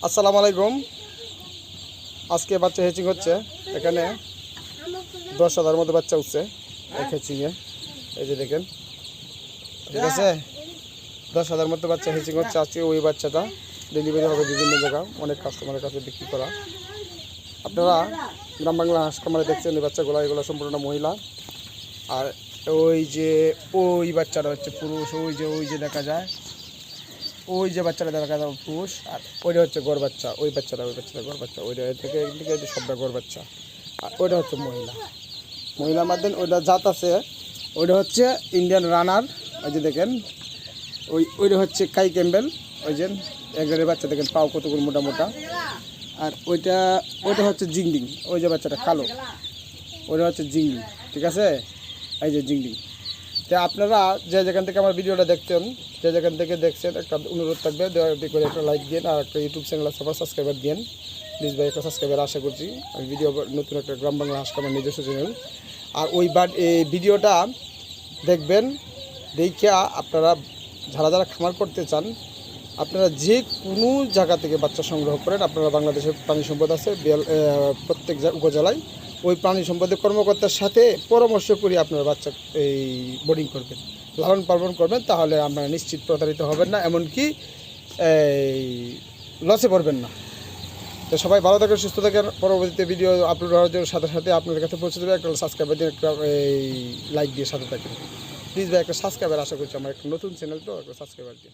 আসসালামু আলাইকুম। আজকে বাচ্চা হ্যাচিং হচ্ছে। এখানে 10,000 মতো বাচ্চা উঠছে এক হ্যাচিংয়ে। এই যে দেখেন, ঠিক আছে, 10,000 মতো বাচ্চা হ্যাচিং হচ্ছে। আজকে ওই বাচ্চাটা ডেলিভারি হবে বিভিন্ন জায়গায়, অনেক কাস্টমারের কাছে বিক্রি করা। আপনারা গ্রাম বাংলা হাঁস খামারে দেখছেন এই বাচ্চাগুলো, এগুলো সম্পূর্ণ মহিলা। আর ওই বাচ্চাটা হচ্ছে পুরুষ। ওই যে দেখা যায়, ওই যে বাচ্চাটা দেখা যায় পুরুষ, আর ওইটা হচ্ছে গড় বাচ্চা। ওই বাচ্চাটা গড় বাচ্চা, ওইটা থেকে সবটা গড় বাচ্চা। আর ওইটা হচ্ছে মহিলার মাধ্যমে ওইটা জাত আছে। ওইটা হচ্ছে ইন্ডিয়ান রানার। ওই যে দেখেন, ওইটা হচ্ছে কাই ক্যাম্বেল। ওই যে এগারের বাচ্চা দেখেন, পাও কতগুলো মোটা মোটা। আর ওইটা হচ্ছে জিংডিং। ওই যে বাচ্চাটা কালো, ওইটা হচ্ছে জিংডিং, ঠিক আছে। এই যে জিংডিং। তো আপনারা যে যেখান থেকে আমার ভিডিওটা দেখছেন, যে যেখান থেকে দেখছেন, একটা অনুরোধ থাকবে, দয়া করে একটা লাইক দিন আর একটা ইউটিউব চ্যানেল সবার সাবস্ক্রাইবার দিন প্লিজ ভাই। একটা সাবস্ক্রাইবার আশা করছি। আমি ভিডিও নতুন একটা গ্রাম বাংলা হাঁস খামার নিজস্ব চ্যানেল। আর এই ভিডিওটা দেখবেন, দেখিয়া আপনারা যারা খামার করতে চান, আপনারা যে কোনো জায়গা থেকে বাচ্চা সংগ্রহ করেন। আপনারা বাংলাদেশের প্রাণী সম্পদ আছে প্রত্যেক উপজেলায়, ওই প্রাণী সম্পদের কর্মকর্তার সাথে পরামর্শ করে আপনারা বাচ্চা এই বোর্ডিং করবেন, লালন পালন করবেন, তাহলে আপনারা নিশ্চিত প্রতারিত হবেন না, এমনকি এই লসে পড়বেন না। তো সবাই ভালো থাকেন, সুস্থ থাকেন। পরবর্তীতে ভিডিও আপলোড হওয়ার জন্য সাথে সাথে আপনাদের কাছে পৌঁছে দেবে। একটা সাবস্ক্রাইবার দিয়ে, একটা এই লাইক দিয়ে সাথে থাকেন প্লিজ ভাই। একটা সাবস্ক্রাইবার আশা করছি, আমার একটা নতুন চ্যানেল, তো একটা সাবস্ক্রাইবার দিয়ে।